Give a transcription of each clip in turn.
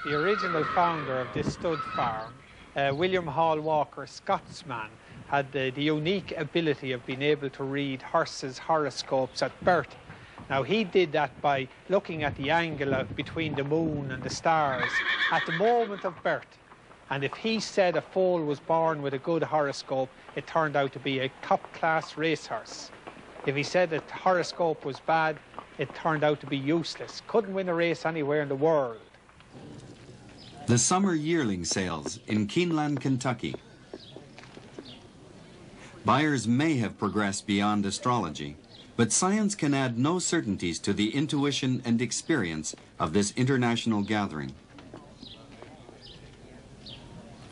the original founder of this stud farm, William Hall Walker, Scotsman, had the unique ability of being able to read horses' horoscopes at birth. Now, he did that by looking at the angle between the moon and the stars at the moment of birth. And if he said a foal was born with a good horoscope, it turned out to be a top-class racehorse. If he said that the horoscope was bad, it turned out to be useless. Couldn't win a race anywhere in the world. The summer yearling sales in Keeneland, Kentucky. Buyers may have progressed beyond astrology, but science can add no certainties to the intuition and experience of this international gathering.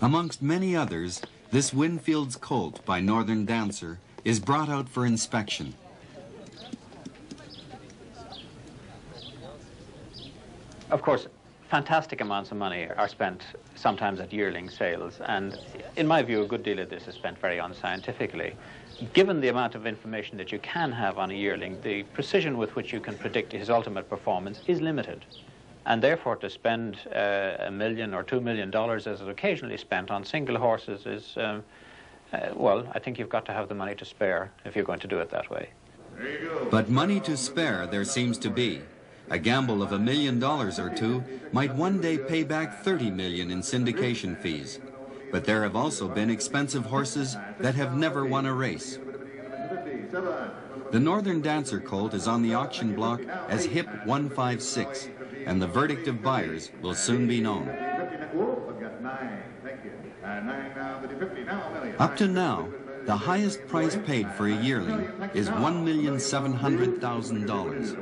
Amongst many others, this Winfield's colt by Northern Dancer is brought out for inspection. Of course, fantastic amounts of money are spent sometimes at yearling sales, and in my view, a good deal of this is spent very unscientifically. Given the amount of information that you can have on a yearling, the precision with which you can predict his ultimate performance is limited. And therefore, to spend $1 million or $2 million, as is occasionally spent on single horses, is, well, I think you've got to have the money to spare if you're going to do it that way. But money to spare there seems to be. A gamble of $1 million or two might one day pay back $30 million in syndication fees. But there have also been expensive horses that have never won a race. The Northern Dancer colt is on the auction block as HIP 156, and the verdict of buyers will soon be known. Up to now, the highest price paid for a yearling is $1,700,000.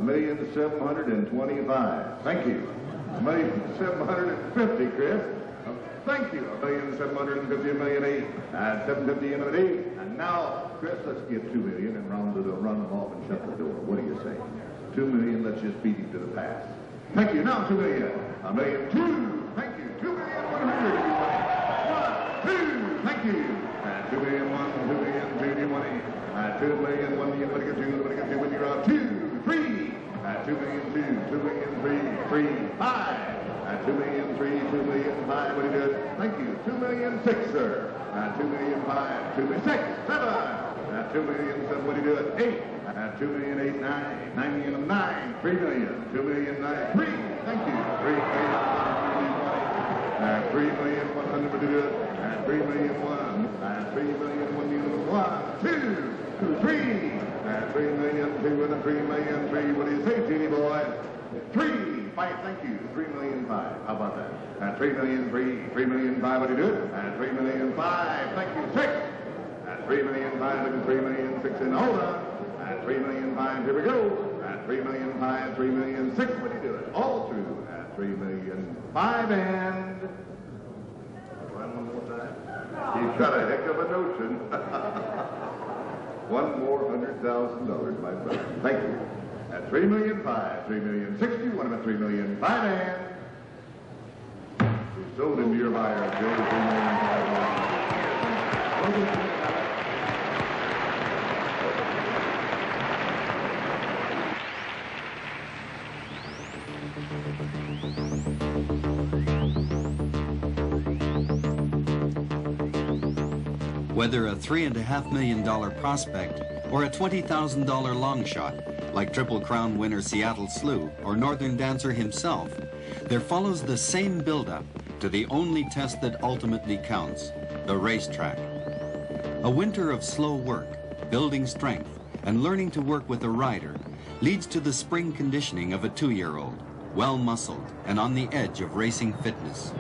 $1,725,000. Thank you. $1,750,000, Chris. Thank you. $1,750,000, $1,008,000, $750,000, and now, Chris, let's get $2 million and run them off and shut the door. What do you say? $2 million. Let's just beat him to the pass. Thank you. Now $2 million. $1,002,000. Thank you. $2,100,000. 1, 2. Thank you. $2,001,000, $2,002,000, $2,001,000. What do you get? $2 when you're out. 2, 3. $2,002,000, $2,003,000, 5. $2,003,000, $2,005,000. What do you do? Thank you. $2,006,000, sir. $2,005,000, $2,006,000, 7. $2,007,000. What do you do? 8. $2,008,000, 9. $9,009,000, $3 million. $2,009,000, 3. Thank you. $3,100,000. What do you do? $3,001,000. $3,001,000. 2, 3. $3,002,000 and $3,003,000. What do you say, Genie boy? 3, 5. Thank you. $3,005,000. How about that? $3,003,000. $3,005,000. What do you do? $3,005,000. Thank you. 6. $3,005,000. Look at $3,006,000. And hold on. $3,005,000. Here we go. $3,005,000. $3,006,000. What do you do? All through. $3,005,000 and. One more time. You've got a heck of a notion. $1 more $100,000, my brother. Thank you. At $3,005,000, $3,060,000, what about $3,005,000 and you sold him to your buyer, Joe, $3,005,000. Whether a $3.5 million prospect or a $20,000 long shot, like Triple Crown winner Seattle Slew or Northern Dancer himself, there follows the same build-up to the only test that ultimately counts, the racetrack. A winter of slow work, building strength, and learning to work with a rider leads to the spring conditioning of a 2-year-old, well-muscled and on the edge of racing fitness.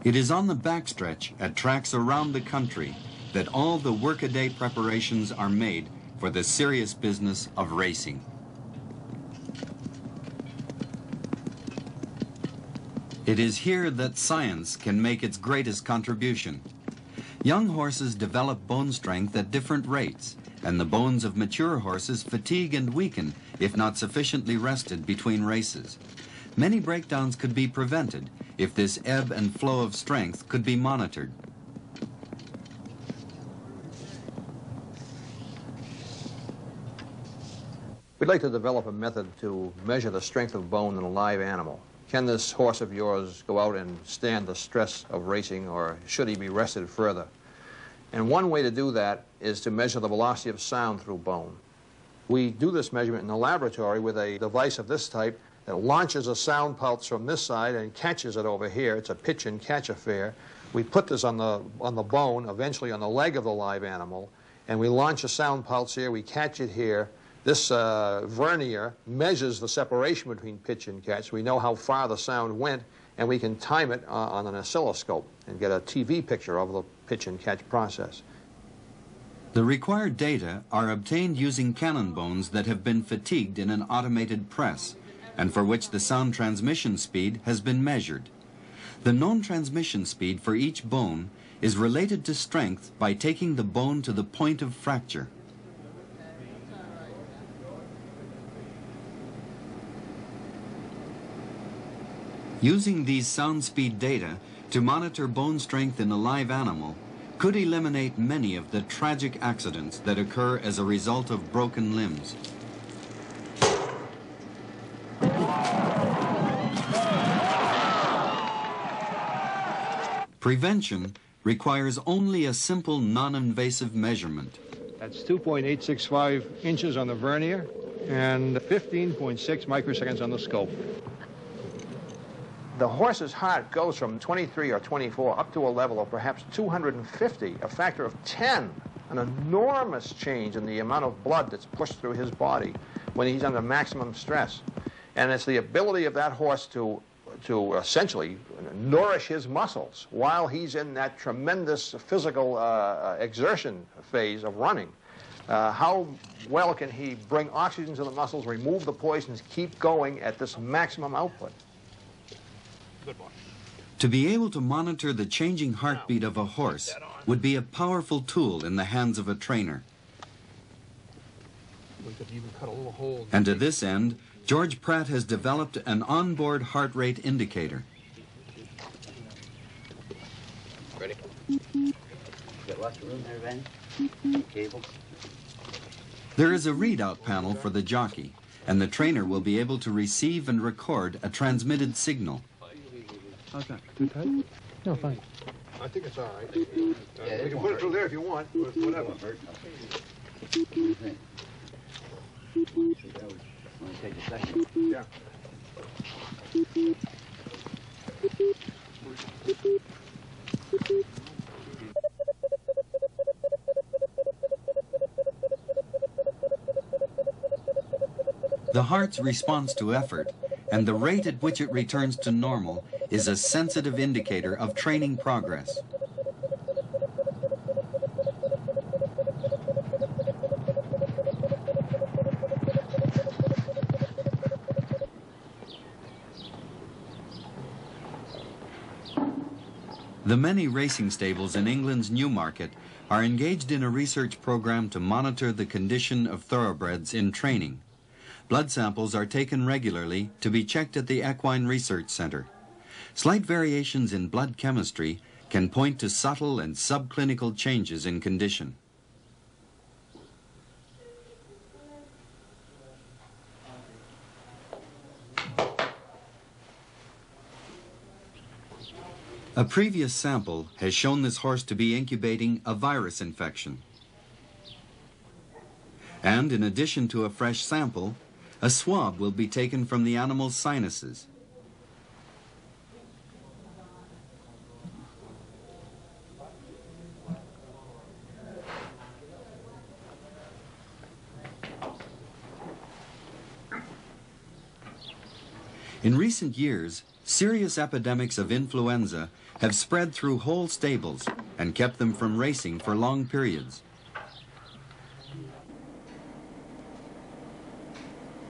It is on the backstretch at tracks around the country that all the workaday preparations are made for the serious business of racing. It is here that science can make its greatest contribution. Young horses develop bone strength at different rates, and the bones of mature horses fatigue and weaken if not sufficiently rested between races. Many breakdowns could be prevented if this ebb and flow of strength could be monitored. We'd like to develop a method to measure the strength of bone in a live animal. Can this horse of yours go out and stand the stress of racing, or should he be rested further? And one way to do that is to measure the velocity of sound through bone. We do this measurement in the laboratory with a device of this type that launches a sound pulse from this side and catches it over here. It's a pitch and catch affair. We put this on the bone, eventually on the leg of the live animal, and we launch a sound pulse here, we catch it here. This vernier measures the separation between pitch and catch. We know how far the sound went, and we can time it on an oscilloscope and get a TV picture of the pitch and catch process. The required data are obtained using cannon bones that have been fatigued in an automated press, and for which the sound transmission speed has been measured. The known transmission speed for each bone is related to strength by taking the bone to the point of fracture. Using these sound speed data to monitor bone strength in a live animal could eliminate many of the tragic accidents that occur as a result of broken limbs. Prevention requires only a simple non-invasive measurement. That's 2.865 inches on the vernier and 15.6 microseconds on the scope. The horse's heart goes from 23 or 24 up to a level of perhaps 250, a factor of 10, an enormous change in the amount of blood that's pushed through his body when he's under maximum stress. And it's the ability of that horse to essentially nourish his muscles while he's in that tremendous physical exertion phase of running. How well can he bring oxygen to the muscles, remove the poisons, keep going at this maximum output? To be able to monitor the changing heartbeat of a horse would be a powerful tool in the hands of a trainer. And to this end, George Pratt has developed an onboard heart rate indicator. Ready? Got lots of room there, Ben? Cable. There is a readout panel for the jockey, and the trainer will be able to receive and record a transmitted signal. How's that? Too tight? No, fine. I think it's all right. We can put it through there if you want, whatever. What do you think? Want to take a second? Yeah. The heart's response to effort and the rate at which it returns to normal is a sensitive indicator of training progress. The many racing stables in England's Newmarket are engaged in a research program to monitor the condition of thoroughbreds in training. Blood samples are taken regularly to be checked at the Equine Research Center. Slight variations in blood chemistry can point to subtle and subclinical changes in condition. A previous sample has shown this horse to be incubating a virus infection. And in addition to a fresh sample, a swab will be taken from the animal's sinuses. In recent years, serious epidemics of influenza have spread through whole stables and kept them from racing for long periods.